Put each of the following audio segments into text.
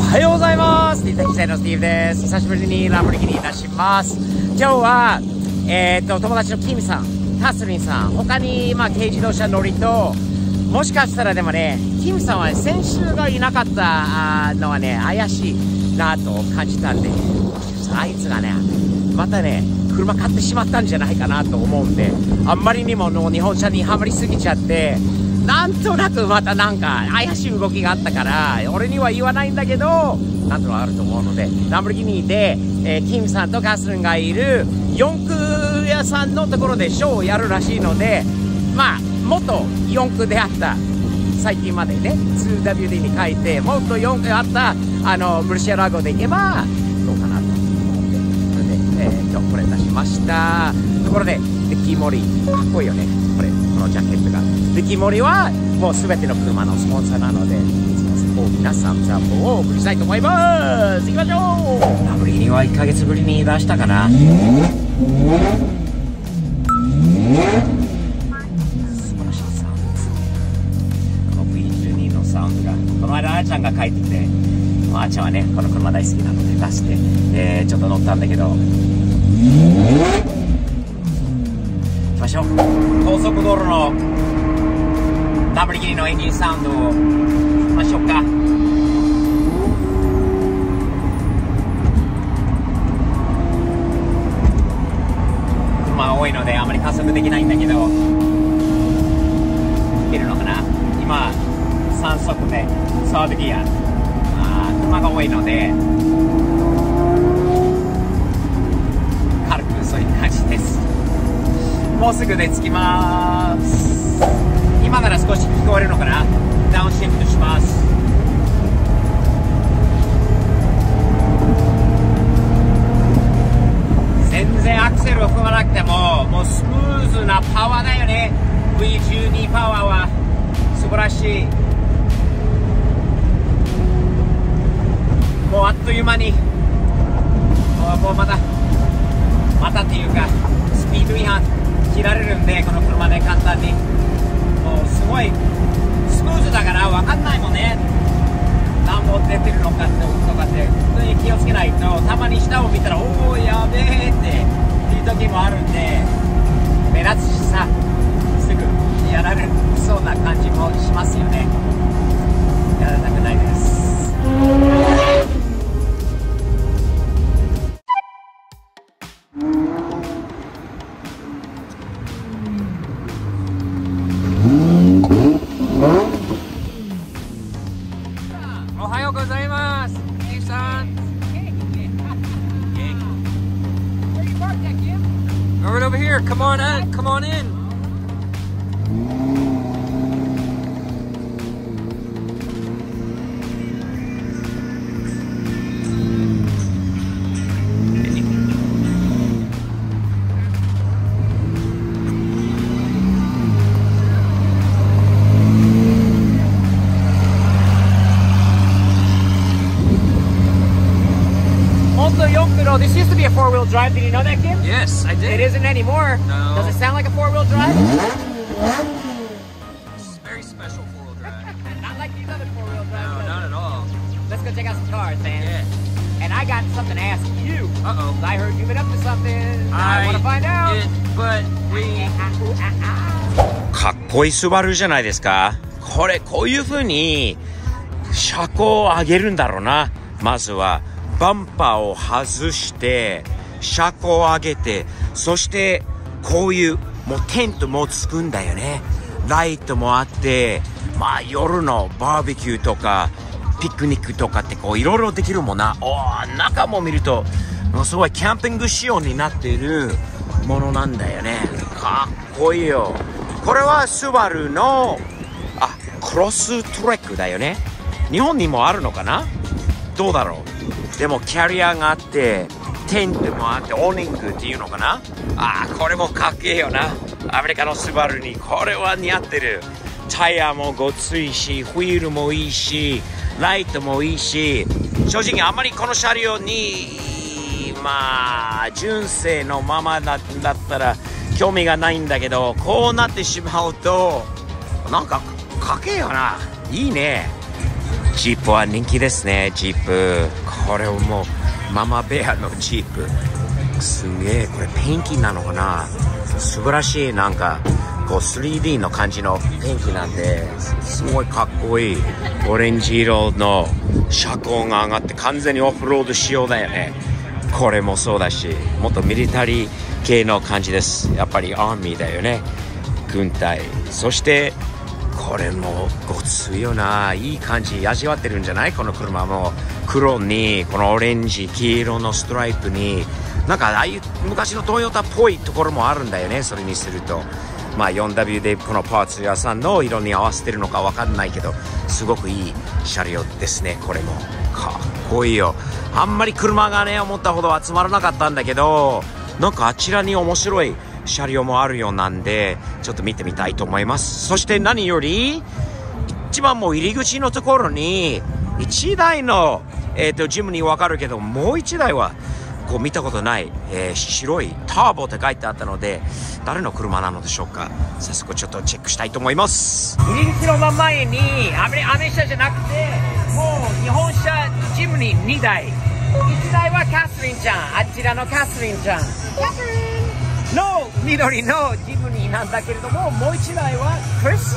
はようございます。リタキサイのスティーブです。久しぶりにランボルギーニいたします。今日は、友達のキムさん、タスリンさん、他に、軽自動車乗りと、もしかしたらでもね、キムさんは先週がいなかったのはね、怪しいなと感じたんで、あいつがね、またね、車買ってしまったんじゃないかなと思うんで、あんまりにも日本車にはまりすぎちゃって、なんとなくまたなんか怪しい動きがあったから、俺には言わないんだけど、なんとなくあると思うので、ランボルギーニで、キムさんとカスリンがいる四駆屋さんのところでショーをやるらしいので、元四駆であった、最近までね、2WD に書いて、もっと四駆あった、ムルシアラゴで行けば、どうかなと思って、それで、今日これ出しました。ところで、デッキーモリ、かっこいいよね、このジャケットが。デッキーモリは、もうすべての車のスポンサーなので、大きなサムズアップを送りたいと思います。行きましょう。ランボルギーニは1ヶ月ぶりに出したかな。この間あーちゃんが帰ってきて、あーちゃんはねこの車大好きなので出して、ちょっと乗ったんだけど、行きましょう。高速道路のランボルギーニのエンジンサウンドを聞きましょうか。車が多いのであまり加速できないんだけど、いけるのかな。今3速でサードギア、車が多いので軽くそういう感じです。もうすぐで着きます。今なら少し聞こえるのかな。ダウンシフトします。全然アクセルを踏まなくてももうスムーズなパワーだよね。 V12 パワーは素晴らしい。もうあっという間にもうまたっていうかスピード違反切られるんで、この車で簡単にもうすごいスムーズだから分かんないもんね。何本出てるのかってとかって普通に気をつけないと、たまに下を見たらおおやべえっていう時もあるんで、目立つしさ、すぐやられそうな感じもしますよね。やらなくないです。おはようございます。キムさん。Right over here. Come on in. Come on in. This used to be a four-wheel drive. Did you know that, Kim? Yes, I did. It isn't anymore. No. Does it sound like a four-wheel drive? This is a very special four-wheel drive. Not like these other four-wheel drives. No, not at all. Let's go check out some cars, man. Yeah. And I got something to ask you. Uh-oh. I heard you've been up to something. I want to find out. But we... かっこいいスバルじゃないですか。こういう風に車高を上げるんだろうな。まずはバンパーを外して車高を上げて、そしてこういうもうテントもつくんだよね。ライトもあって、夜のバーベキューとかピクニックとかっていろいろできるもんな。中も見るともうすごいキャンピング仕様になっているものなんだよね。かっこいいよ。これはスバルのクロストレックだよね。日本にもあるのかな、どうだろう。でもキャリアがあってテントもあってオーニングっていうのかな。これもかっけえよな。アメリカのスバルにこれは似合ってる。タイヤもごついし、ホイールもいいし、ライトもいいし、正直あんまりこの車両に純正のままだったら興味がないんだけど、こうなってしまうとなんかかっけえよな。いいね。ジープは人気ですね。ジープ、これをもうママベアのジープ、すげえ。これペンキなのかな。素晴らしい。なんかこう 3D の感じのペンキなんで、すごいかっこいい。オレンジ色の車高が上がって完全にオフロード仕様だよね。これもそうだし、もっとミリタリー系の感じです。やっぱりアーミーだよね、軍隊。そしてこれもごついよな。いい感じ味わってるんじゃない。この車も黒にこのオレンジ黄色のストライプに、なんかああいう昔のトヨタっぽいところもあるんだよね。それにするとまあ 4W でこのパーツ屋さんの色に合わせてるのかわかんないけど、すごくいい車両ですね。これもかっこいいよ。あんまり車がね思ったほど集まらなかったんだけど、なんかあちらに面白い車両もあるようなんで、ちょっと見てみたいと思います。そして何より一番もう入り口のところに1台の、ジムに分かるけど、もう1台はこう見たことない、白いターボって書いてあったので、誰の車なのでしょうか。早速ちょっとチェックしたいと思います。入り口の真ん前にアメ車じゃなくて、もう日本車ジムに2台。1台はカスリンちゃん、あちらのカスリンちゃん、カスリンの緑のジムニーなんだけれども、もう1台はクリス。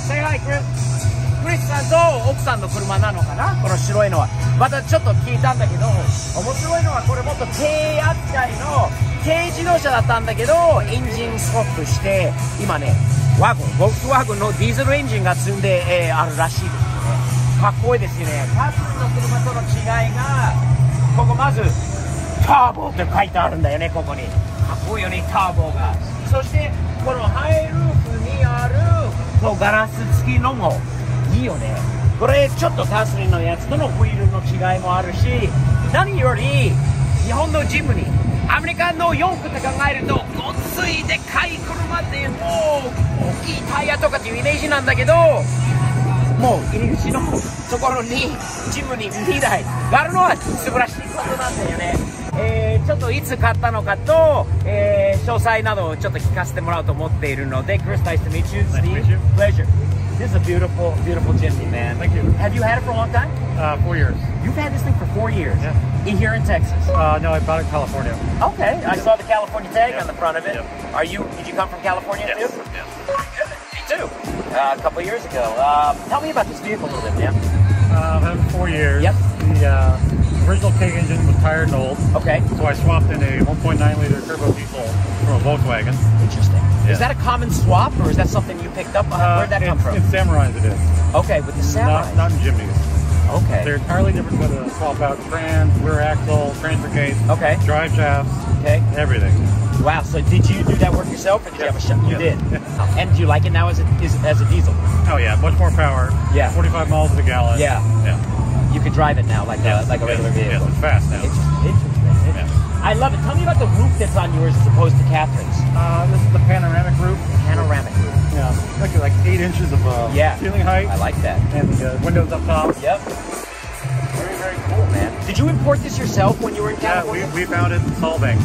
Say hi, Chris。クリスさんと奥さんの車なのかな、この白いのは。またちょっと聞いたんだけど、面白いのはこれもっと軽扱いの軽自動車だったんだけど、エンジンスワップして今ねボルクスワゴンのディーゼルエンジンが積んで、あるらしいですよね。かっこいいですよね。カスリンの車との違いが、ここまずターボって書いてあるんだよね。ここにかっこいいよね、ターボが。そしてこのハイルーフにあるこうガラス付きのもいいよね。これちょっとカスリンのやつとのホイールの違いもあるし、何より日本のジムにアメリカの4駆って考えるとごっついでかい車ってもう大きいタイヤとかっていうイメージなんだけど、もう入り口のところにジムに2台があるのは素晴らしいことなんだよね。ちょっといつ買ったのかと、詳細などをちょっと聞かせてもらおうと思っているので、Chris, nice to meet you. Steve, pleasure. This is a beautiful, beautiful Jimny, man. Thank you. Have you had it for a long time? 4 years. You've had this thing for 4 years? Yeah. Here in Texas? No, I bought it in California. Okay, I saw the California tag Yep. on the front of it. Yep. Did you come from California Yes. too? Yes. Me too. A couple of years ago. Tell me about this vehicle a little bit, man. I've had it for 4 years. Yep. The original K engine was tired and old. Okay. So I swapped in a 1.9 liter turbo diesel from a Volkswagen. Interesting. Yeah. Is that a common swap, or is that something you picked up? Where'd that come from? In Samurais it is. Okay, with the Samurai. Not in Jimneys. Okay. They're entirely different, with a swap out trans, rear axle, transfer case, Okay. drive shafts, Okay. everything. Wow. So did you do that work yourself, or did you have a shop? You Yeah. did. Yeah. And do you like it now as a diesel? Oh yeah, much more power. Yeah. 45 miles to the gallon. Yeah. Yeah. You can drive it now like a regular vehicle. Yes, it's fast now. Interesting. Yeah. I love it. Tell me about the roof that's on yours as opposed to Catherine's. This is the panoramic roof. Panoramic roof. Yeah, like 8 inches of Yeah. ceiling height. I like that. And the windows up top. Yep. Very, very cool, man. Did you import this yourself when you were in Yeah, California? we found it in Solvang,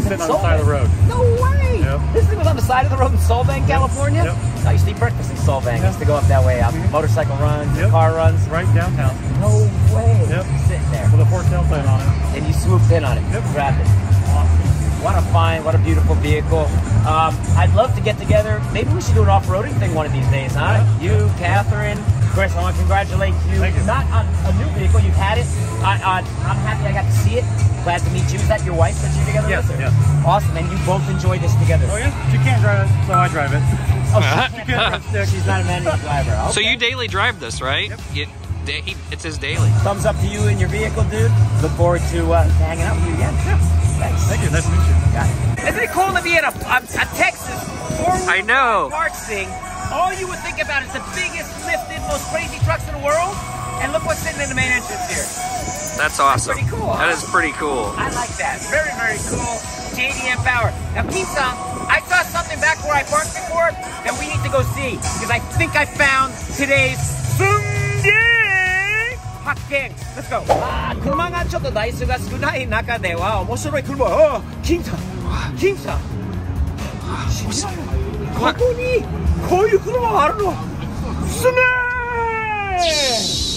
sitting on the side of the road. No way! Yep. This thing was on the side of the road in Solvang, California? Yep. I used to eat breakfast in Solvang. I used to go up that way. Motorcycle runs, Yep. car runs. Right downtown No way! Yep. Sitting there. with a 4 tailplane on it. And you swooped in on it. Yep. Grabbed it. Awesome. What a find. What a beautiful vehicle. I'd love to get together. Maybe we should do an off-roading thing one of these days, huh? Yeah. You, Catherine, Chris, I want to congratulate you. Thank you. Not on a new vehicle. You've had it. I'm happy I got to see it. Glad to meet you. Is that your wife that you're together Yes, with? yes. Awesome. And you both enjoy this together. Oh yeah? She can't drive it, so I drive it. Oh, she can't drive a stick. She's not a manual driver. Okay. So you daily drive this, right? Yep. It's his daily. Thumbs up to you and your vehicle, dude. Look forward to hanging out with you again. Thanks. Thank you, nice to meet you. Got it. Isn't it cool to be at a Texas four-wheel I know. parts thing? All you would think about is the biggest, lifted, most crazy trucks in the world, and look what's sitting in the main entrance here. That's awesome. pretty cool, huh? That is pretty cool. I like that. Very, very cool. JDM power. Now, Keith-san, I saw something back where I parked before that we need to go see, because I think I found today's Sunday発見. Let's go. 車がちょっと台数が少ない中では面白い車。金さん、ここにこういう車があるの。すげー。ー